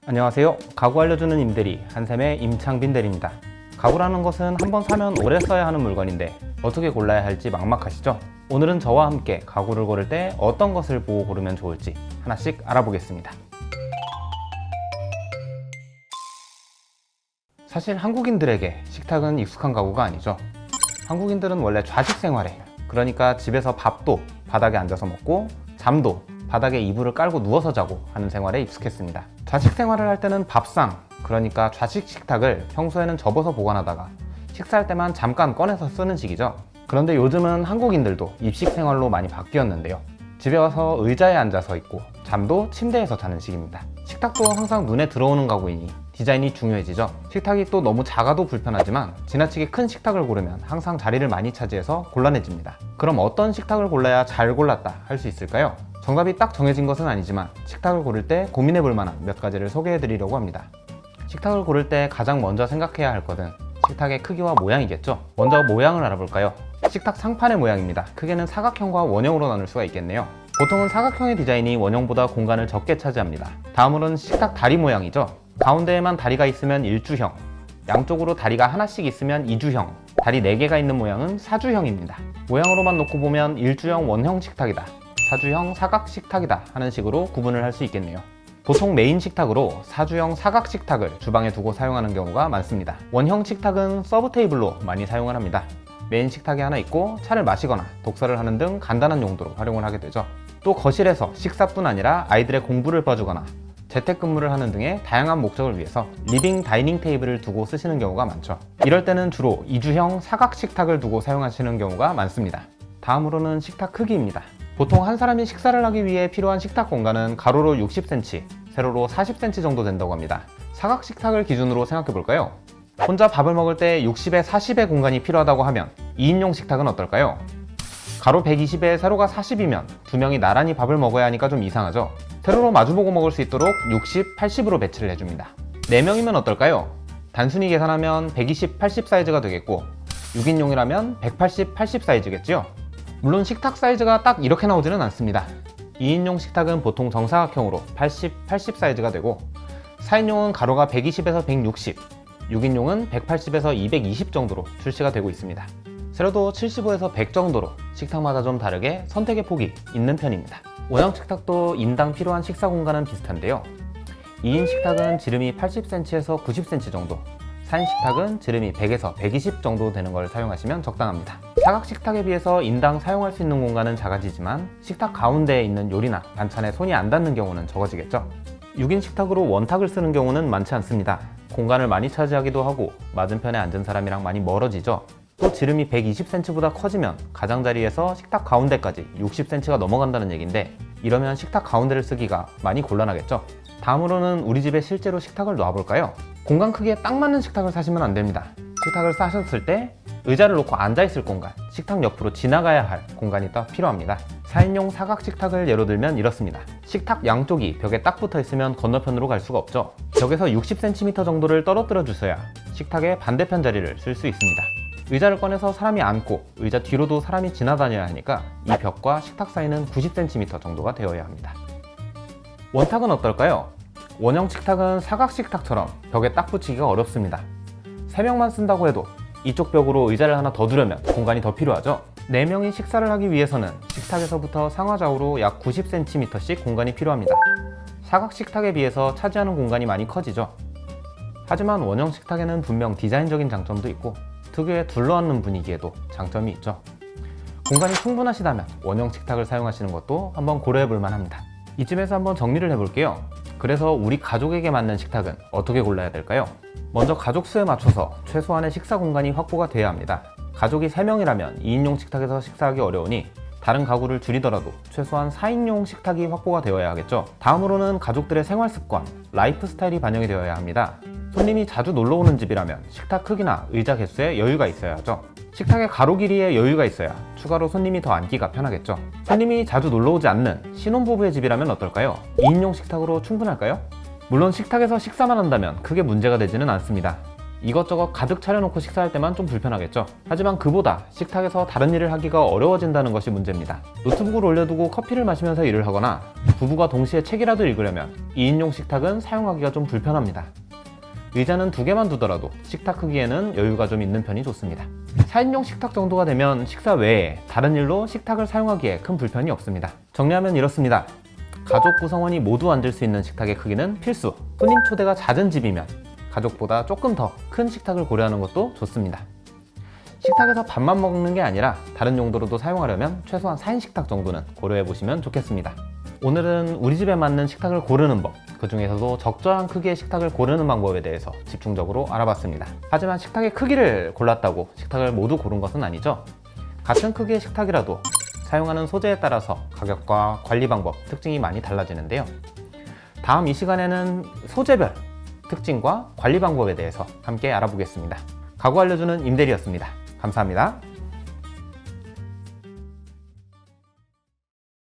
안녕하세요. 가구 알려주는 임대리 한샘의 임창빈 대리입니다. 가구라는 것은 한번 사면 오래 써야 하는 물건인데 어떻게 골라야 할지 막막하시죠? 오늘은 저와 함께 가구를 고를 때 어떤 것을 보고 고르면 좋을지 하나씩 알아보겠습니다. 사실 한국인들에게 식탁은 익숙한 가구가 아니죠. 한국인들은 원래 좌식 생활에, 그러니까 집에서 밥도 바닥에 앉아서 먹고 잠도 바닥에 이불을 깔고 누워서 자고 하는 생활에 익숙했습니다. 좌식 생활을 할 때는 밥상, 그러니까 좌식 식탁을 평소에는 접어서 보관하다가 식사할 때만 잠깐 꺼내서 쓰는 식이죠. 그런데 요즘은 한국인들도 입식 생활로 많이 바뀌었는데요. 집에 와서 의자에 앉아서 있고 잠도 침대에서 자는 식입니다. 식탁도 항상 눈에 들어오는 가구이니 디자인이 중요해지죠. 식탁이 또 너무 작아도 불편하지만 지나치게 큰 식탁을 고르면 항상 자리를 많이 차지해서 곤란해집니다. 그럼 어떤 식탁을 골라야 잘 골랐다 할 수 있을까요? 정답이 딱 정해진 것은 아니지만 식탁을 고를 때 고민해 볼 만한 몇 가지를 소개해 드리려고 합니다. 식탁을 고를 때 가장 먼저 생각해야 할 것은 식탁의 크기와 모양이겠죠. 먼저 모양을 알아볼까요? 식탁 상판의 모양입니다. 크게는 사각형과 원형으로 나눌 수가 있겠네요. 보통은 사각형의 디자인이 원형보다 공간을 적게 차지합니다. 다음으로는 식탁 다리 모양이죠. 가운데에만 다리가 있으면 일주형, 양쪽으로 다리가 하나씩 있으면 이주형, 다리 4개가 있는 모양은 사주형입니다. 모양으로만 놓고 보면 일주형 원형 식탁이다, 사주형 사각 식탁이다 하는 식으로 구분을 할 수 있겠네요. 보통 메인 식탁으로 사주형 사각 식탁을 주방에 두고 사용하는 경우가 많습니다. 원형 식탁은 서브 테이블로 많이 사용을 합니다. 메인 식탁이 하나 있고 차를 마시거나 독서를 하는 등 간단한 용도로 활용을 하게 되죠. 또 거실에서 식사뿐 아니라 아이들의 공부를 봐주거나 재택근무를 하는 등의 다양한 목적을 위해서 리빙 다이닝 테이블을 두고 쓰시는 경우가 많죠. 이럴 때는 주로 이주형 사각 식탁을 두고 사용하시는 경우가 많습니다. 다음으로는 식탁 크기입니다. 보통 한 사람이 식사를 하기 위해 필요한 식탁 공간은 가로로 60cm, 세로로 40cm 정도 된다고 합니다. 사각 식탁을 기준으로 생각해 볼까요? 혼자 밥을 먹을 때 60에 40의 공간이 필요하다고 하면 2인용 식탁은 어떨까요? 가로 120에 세로가 40이면 두 명이 나란히 밥을 먹어야 하니까 좀 이상하죠? 세로로 마주보고 먹을 수 있도록 60, 80으로 배치를 해줍니다. 4명이면 어떨까요? 단순히 계산하면 120, 80 사이즈가 되겠고 6인용이라면 180, 80 사이즈겠죠? 물론 식탁 사이즈가 딱 이렇게 나오지는 않습니다. 2인용 식탁은 보통 정사각형으로 80, 80 사이즈가 되고 4인용은 가로가 120에서 160, 6인용은 180에서 220 정도로 출시가 되고 있습니다. 세로도 75에서 100 정도로 식탁마다 좀 다르게 선택의 폭이 있는 편입니다. 원형 식탁도 인당 필요한 식사 공간은 비슷한데요. 2인 식탁은 지름이 80cm에서 90cm 정도, 4인 식탁은 지름이 100에서 120 정도 되는 걸 사용하시면 적당합니다. 사각 식탁에 비해서 인당 사용할 수 있는 공간은 작아지지만 식탁 가운데에 있는 요리나 반찬에 손이 안 닿는 경우는 적어지겠죠. 6인 식탁으로 원탁을 쓰는 경우는 많지 않습니다. 공간을 많이 차지하기도 하고 맞은편에 앉은 사람이랑 많이 멀어지죠. 또 지름이 120cm보다 커지면 가장자리에서 식탁 가운데까지 60cm가 넘어간다는 얘기인데 이러면 식탁 가운데를 쓰기가 많이 곤란하겠죠. 다음으로는 우리 집에 실제로 식탁을 놔볼까요? 공간 크기에 딱 맞는 식탁을 사시면 안 됩니다. 식탁을 사셨을 때 의자를 놓고 앉아있을 공간, 식탁 옆으로 지나가야 할 공간이 딱 필요합니다. 4인용 사각 식탁을 예로 들면 이렇습니다. 식탁 양쪽이 벽에 딱 붙어 있으면 건너편으로 갈 수가 없죠. 벽에서 60cm 정도를 떨어뜨려 주셔야 식탁의 반대편 자리를 쓸 수 있습니다. 의자를 꺼내서 사람이 앉고 의자 뒤로도 사람이 지나다녀야 하니까 이 벽과 식탁 사이는 90cm 정도가 되어야 합니다. 원탁은 어떨까요? 원형 식탁은 사각 식탁처럼 벽에 딱 붙이기가 어렵습니다. 3명만 쓴다고 해도 이쪽 벽으로 의자를 하나 더 두려면 공간이 더 필요하죠. 4명이 식사를 하기 위해서는 식탁에서부터 상하좌우로 약 90cm씩 공간이 필요합니다. 사각 식탁에 비해서 차지하는 공간이 많이 커지죠. 하지만 원형 식탁에는 분명 디자인적인 장점도 있고 특유의 둘러앉는 분위기에도 장점이 있죠. 공간이 충분하시다면 원형 식탁을 사용하시는 것도 한번 고려해 볼 만합니다. 이쯤에서 한번 정리를 해볼게요. 그래서 우리 가족에게 맞는 식탁은 어떻게 골라야 될까요? 먼저 가족 수에 맞춰서 최소한의 식사 공간이 확보가 돼야 합니다. 가족이 3명이라면 2인용 식탁에서 식사하기 어려우니 다른 가구를 줄이더라도 최소한 4인용 식탁이 확보가 되어야 하겠죠. 다음으로는 가족들의 생활 습관, 라이프 스타일이 반영이 되어야 합니다. 손님이 자주 놀러 오는 집이라면 식탁 크기나 의자 개수에 여유가 있어야 하죠. 식탁의 가로 길이에 여유가 있어야 추가로 손님이 더 앉기가 편하겠죠. 손님이 자주 놀러 오지 않는 신혼부부의 집이라면 어떨까요? 2인용 식탁으로 충분할까요? 물론 식탁에서 식사만 한다면 크게 문제가 되지는 않습니다. 이것저것 가득 차려놓고 식사할 때만 좀 불편하겠죠. 하지만 그보다 식탁에서 다른 일을 하기가 어려워진다는 것이 문제입니다. 노트북을 올려두고 커피를 마시면서 일을 하거나 부부가 동시에 책이라도 읽으려면 2인용 식탁은 사용하기가 좀 불편합니다. 의자는 2개만 두더라도 식탁 크기에는 여유가 좀 있는 편이 좋습니다. 4인용 식탁 정도가 되면 식사 외에 다른 일로 식탁을 사용하기에 큰 불편이 없습니다. 정리하면 이렇습니다. 가족 구성원이 모두 앉을 수 있는 식탁의 크기는 필수. 손님 초대가 잦은 집이면 가족보다 조금 더 큰 식탁을 고려하는 것도 좋습니다. 식탁에서 밥만 먹는 게 아니라 다른 용도로도 사용하려면 최소한 4인 식탁 정도는 고려해 보시면 좋겠습니다. 오늘은 우리 집에 맞는 식탁을 고르는 법, 그 중에서도 적절한 크기의 식탁을 고르는 방법에 대해서 집중적으로 알아봤습니다. 하지만 식탁의 크기를 골랐다고 식탁을 모두 고른 것은 아니죠. 같은 크기의 식탁이라도 사용하는 소재에 따라서 가격과 관리 방법, 특징이 많이 달라지는데요. 다음 이 시간에는 소재별 특징과 관리 방법에 대해서 함께 알아보겠습니다. 가구 알려주는 임대리였습니다. 감사합니다.